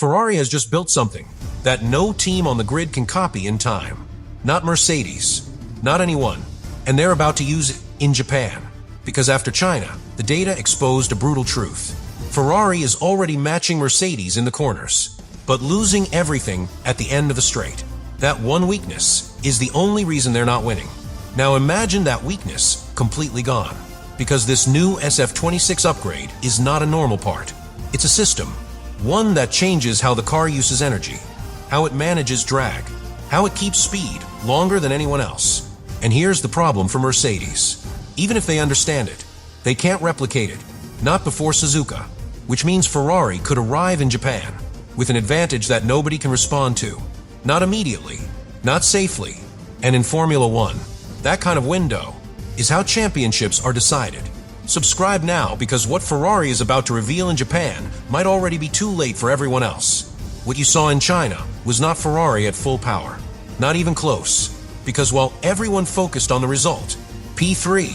Ferrari has just built something that no team on the grid can copy in time. Not Mercedes, not anyone. And they're about to use it in Japan. Because after China, the data exposed a brutal truth. Ferrari is already matching Mercedes in the corners, but losing everything at the end of the straight. That one weakness is the only reason they're not winning. Now imagine that weakness completely gone. Because this new SF26 upgrade is not a normal part. It's a system. One that changes how the car uses energy, how it manages drag, how it keeps speed longer than anyone else. And here's the problem for Mercedes. Even if they understand it, they can't replicate it. Not before Suzuka. Which means Ferrari could arrive in Japan with an advantage that nobody can respond to. Not immediately, not safely. And in Formula One, that kind of window is how championships are decided. Subscribe now, because what Ferrari is about to reveal in Japan might already be too late for everyone else. What you saw in China was not Ferrari at full power. Not even close. Because while everyone focused on the result, P3,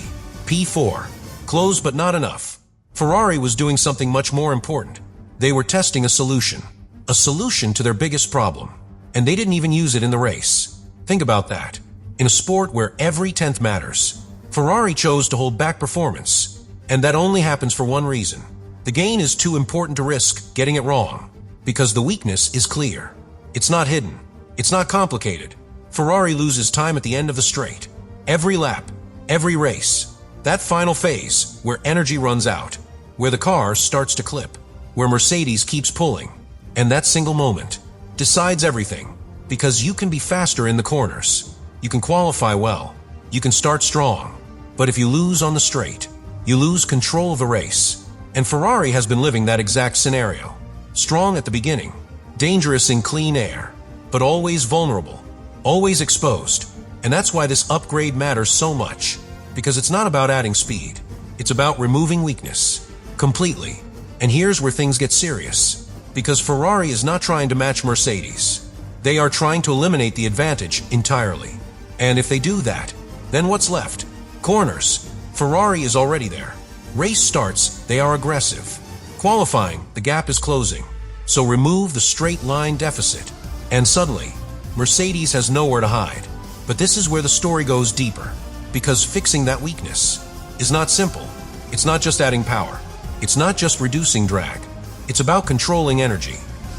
P4, close but not enough, Ferrari was doing something much more important. They were testing a solution to their biggest problem. And they didn't even use it in the race. Think about that. In a sport where every tenth matters, Ferrari chose to hold back performance. And that only happens for one reason. The gain is too important to risk getting it wrong. Because the weakness is clear. It's not hidden. It's not complicated. Ferrari loses time at the end of the straight. Every lap, every race. That final phase where energy runs out, where the car starts to clip, where Mercedes keeps pulling. And that single moment decides everything. Because you can be faster in the corners. You can qualify well. You can start strong. But if you lose on the straight, you lose control of the race. And Ferrari has been living that exact scenario. Strong at the beginning, dangerous in clean air, but always vulnerable, always exposed. And that's why this upgrade matters so much. Because it's not about adding speed. It's about removing weakness. Completely. And here's where things get serious. Because Ferrari is not trying to match Mercedes. They are trying to eliminate the advantage entirely. And if they do that, then what's left? Corners. Ferrari is already there. Race starts, they are aggressive. Qualifying, the gap is closing. So remove the straight line deficit. And suddenly, Mercedes has nowhere to hide. But this is where the story goes deeper. Because fixing that weakness is not simple. It's not just adding power. It's not just reducing drag. It's about controlling energy.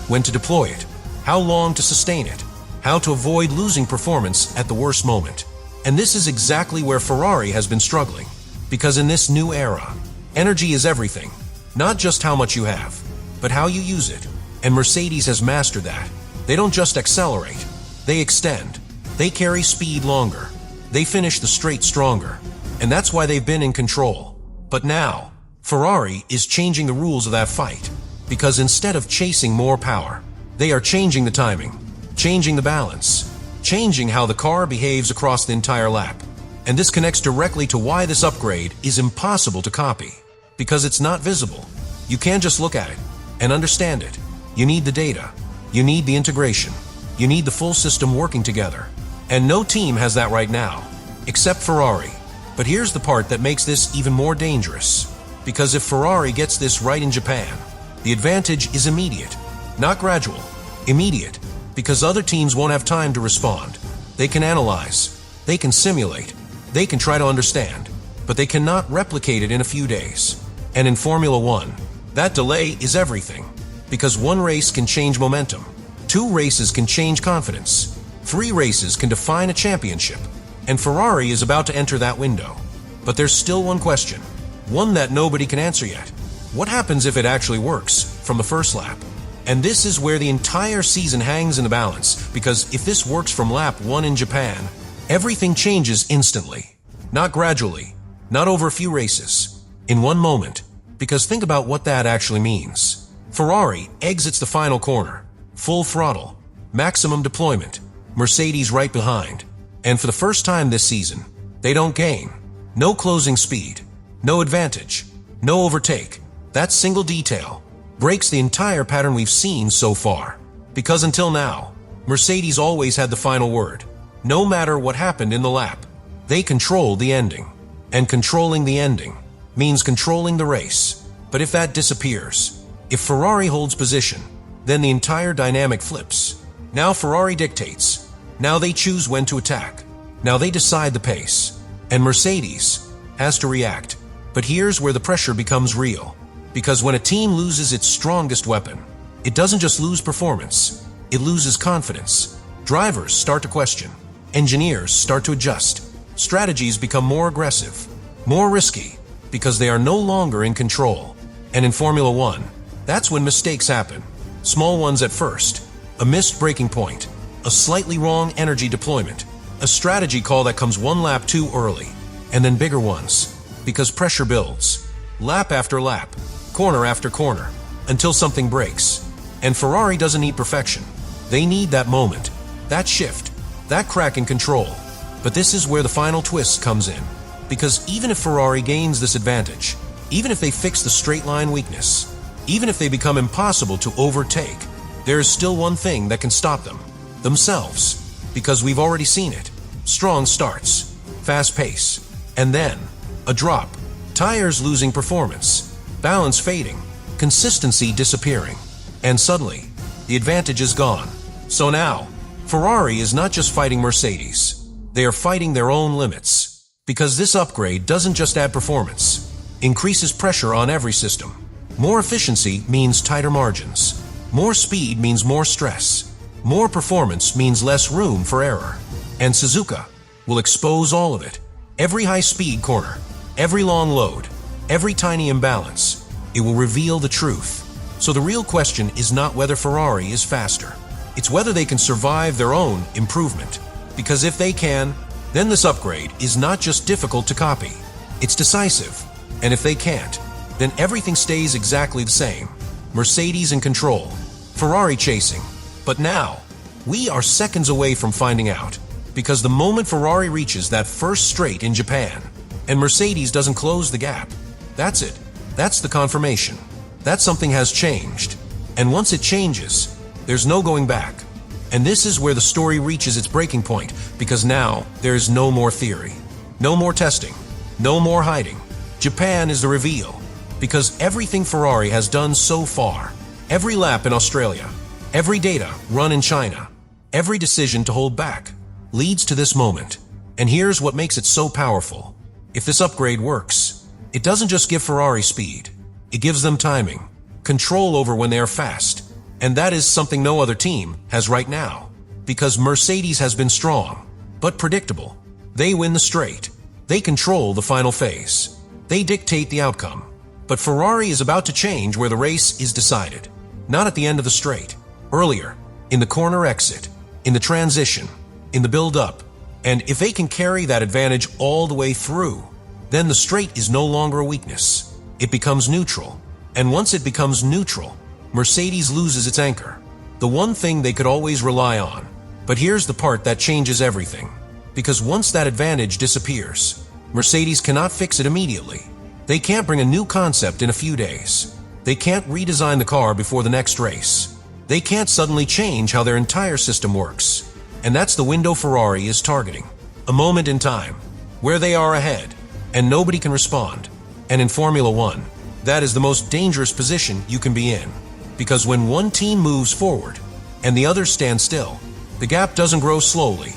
When to deploy it. How long to sustain it. How to avoid losing performance at the worst moment. And this is exactly where Ferrari has been struggling. Because in this new era, energy is everything. Not just how much you have, but how you use it. And Mercedes has mastered that. They don't just accelerate. They extend. They carry speed longer. They finish the straight stronger. And that's why they've been in control. But now, Ferrari is changing the rules of that fight. Because instead of chasing more power, they are changing the timing, changing the balance, changing how the car behaves across the entire lap. And this connects directly to why this upgrade is impossible to copy. Because it's not visible. You can't just look at it and understand it. You need the data. You need the integration. You need the full system working together. And no team has that right now, except Ferrari. But here's the part that makes this even more dangerous. Because if Ferrari gets this right in Japan, the advantage is immediate, not gradual. Immediate, because other teams won't have time to respond. They can analyze. They can simulate. They can try to understand, but they cannot replicate it in a few days. And in Formula One, that delay is everything. Because one race can change momentum. 2 races can change confidence. 3 races can define a championship. And Ferrari is about to enter that window. But there's still one question. One that nobody can answer yet. What happens if it actually works from the first lap? And this is where the entire season hangs in the balance. Because if this works from lap 1 in Japan, everything changes instantly. Not gradually. Not over a few races. In one moment. Because think about what that actually means. Ferrari exits the final corner. Full throttle. Maximum deployment. Mercedes right behind. And for the first time this season, they don't gain. No closing speed. No advantage. No overtake. That single detail breaks the entire pattern we've seen so far. Because until now, Mercedes always had the final word. No matter what happened in the lap, they controlled the ending. And controlling the ending means controlling the race. But if that disappears, if Ferrari holds position, then the entire dynamic flips. Now Ferrari dictates. Now they choose when to attack. Now they decide the pace. And Mercedes has to react. But here's where the pressure becomes real. Because when a team loses its strongest weapon, it doesn't just lose performance, it loses confidence. Drivers start to question. Engineers start to adjust. Strategies become more aggressive, more risky, because they are no longer in control. And in Formula One, that's when mistakes happen. Small ones at first. A missed braking point. A slightly wrong energy deployment. A strategy call that comes one lap too early. And then bigger ones. Because pressure builds. Lap after lap. Corner after corner. Until something breaks. And Ferrari doesn't need perfection. They need that moment. That shift. That crack in control. But this is where the final twist comes in. Because even if Ferrari gains this advantage, even if they fix the straight line weakness, even if they become impossible to overtake, there is still one thing that can stop them. Themselves. Because we've already seen it. Strong starts. Fast pace. And then, a drop. Tires losing performance. Balance fading. Consistency disappearing. And suddenly, the advantage is gone. So now, Ferrari is not just fighting Mercedes. They are fighting their own limits. Because this upgrade doesn't just add performance. Increases pressure on every system. More efficiency means tighter margins. More speed means more stress. More performance means less room for error. And Suzuka will expose all of it. Every high-speed corner, every long load, every tiny imbalance. It will reveal the truth. So the real question is not whether Ferrari is faster. It's whether they can survive their own improvement. Because if they can, then this upgrade is not just difficult to copy. It's decisive. And if they can't, then everything stays exactly the same. Mercedes in control, Ferrari chasing. But now, we are seconds away from finding out. Because the moment Ferrari reaches that first straight in Japan, and Mercedes doesn't close the gap, that's it. That's the confirmation. That something has changed. And once it changes, there's no going back. And this is where the story reaches its breaking point, because now there's no more theory. No more testing. No more hiding. Japan is the reveal. Because everything Ferrari has done so far, every lap in Australia, every data run in China, every decision to hold back, leads to this moment. And here's what makes it so powerful. If this upgrade works, it doesn't just give Ferrari speed. It gives them timing, control over when they are fast. And that is something no other team has right now. Because Mercedes has been strong, but predictable. They win the straight. They control the final phase. They dictate the outcome. But Ferrari is about to change where the race is decided. Not at the end of the straight. Earlier, in the corner exit, in the transition, in the build-up. And if they can carry that advantage all the way through, then the straight is no longer a weakness. It becomes neutral. And once it becomes neutral, Mercedes loses its anchor. The one thing they could always rely on. But here's the part that changes everything. Because once that advantage disappears, Mercedes cannot fix it immediately. They can't bring a new concept in a few days. They can't redesign the car before the next race. They can't suddenly change how their entire system works. And that's the window Ferrari is targeting. A moment in time, where they are ahead, and nobody can respond. And in Formula One, that is the most dangerous position you can be in. Because when one team moves forward, and the others stand still, the gap doesn't grow slowly.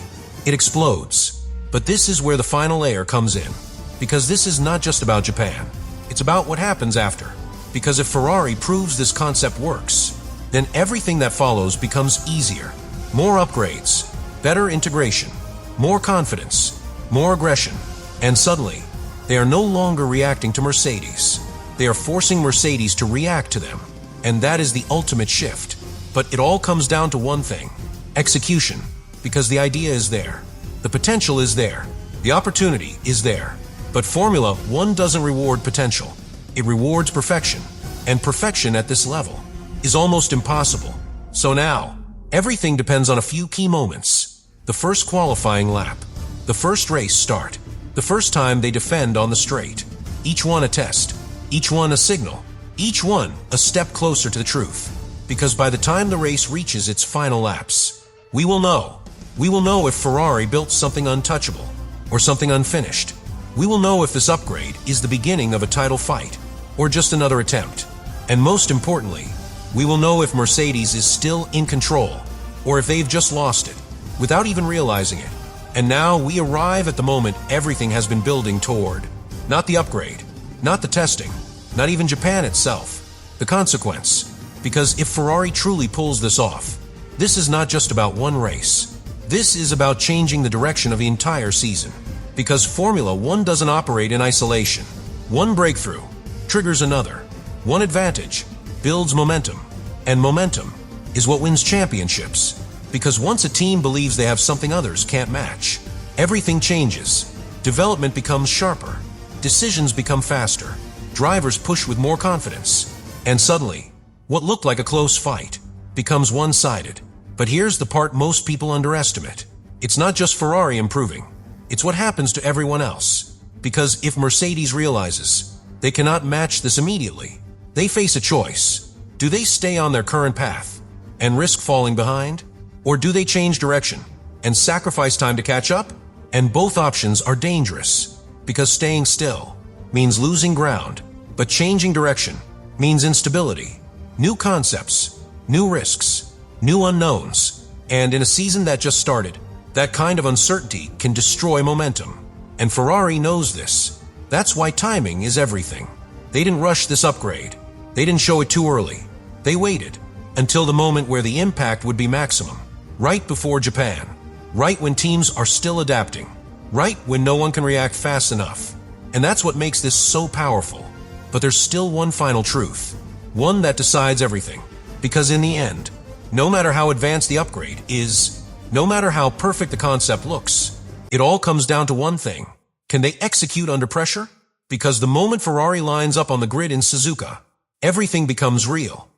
It explodes. But this is where the final layer comes in. Because this is not just about Japan. It's about what happens after. Because if Ferrari proves this concept works, then everything that follows becomes easier. More upgrades, better integration, more confidence, more aggression. And suddenly, they are no longer reacting to Mercedes. They are forcing Mercedes to react to them. And that is the ultimate shift. But it all comes down to one thing. Execution. Because the idea is there. The potential is there. The opportunity is there. But Formula One doesn't reward potential. It rewards perfection. And perfection at this level is almost impossible. So now, everything depends on a few key moments. The first qualifying lap. The first race start. The first time they defend on the straight. Each one a test. Each one a signal. Each one a step closer to the truth. Because by the time the race reaches its final laps, we will know. We will know if Ferrari built something untouchable or something unfinished. We will know if this upgrade is the beginning of a title fight or just another attempt. And most importantly, We will know if Mercedes is still in control, or if they've just lost it, without even realizing it. And now we arrive at the moment everything has been building toward. Not the upgrade, not the testing, not even Japan itself. The consequence. Because if Ferrari truly pulls this off, this is not just about one race. This is about changing the direction of the entire season. Because Formula One doesn't operate in isolation. One breakthrough triggers another. One advantage builds momentum. And momentum is what wins championships. Because once a team believes they have something others can't match, everything changes. Development becomes sharper. Decisions become faster. Drivers push with more confidence. And suddenly, what looked like a close fight becomes one-sided. But here's the part most people underestimate. It's not just Ferrari improving. It's what happens to everyone else. Because if Mercedes realizes they cannot match this immediately, they face a choice. Do they stay on their current path and risk falling behind? Or do they change direction and sacrifice time to catch up? And both options are dangerous, because staying still means losing ground, but changing direction means instability, new concepts, new risks, new unknowns. And in a season that just started, that kind of uncertainty can destroy momentum. And Ferrari knows this. That's why timing is everything. They didn't rush this upgrade. They didn't show it too early. They waited until the moment where the impact would be maximum. Right before Japan. Right when teams are still adapting. Right when no one can react fast enough. And that's what makes this so powerful. But there's still one final truth. One that decides everything. Because in the end, no matter how advanced the upgrade is, no matter how perfect the concept looks, it all comes down to one thing. Can they execute under pressure? Because the moment Ferrari lines up on the grid in Suzuka, everything becomes real.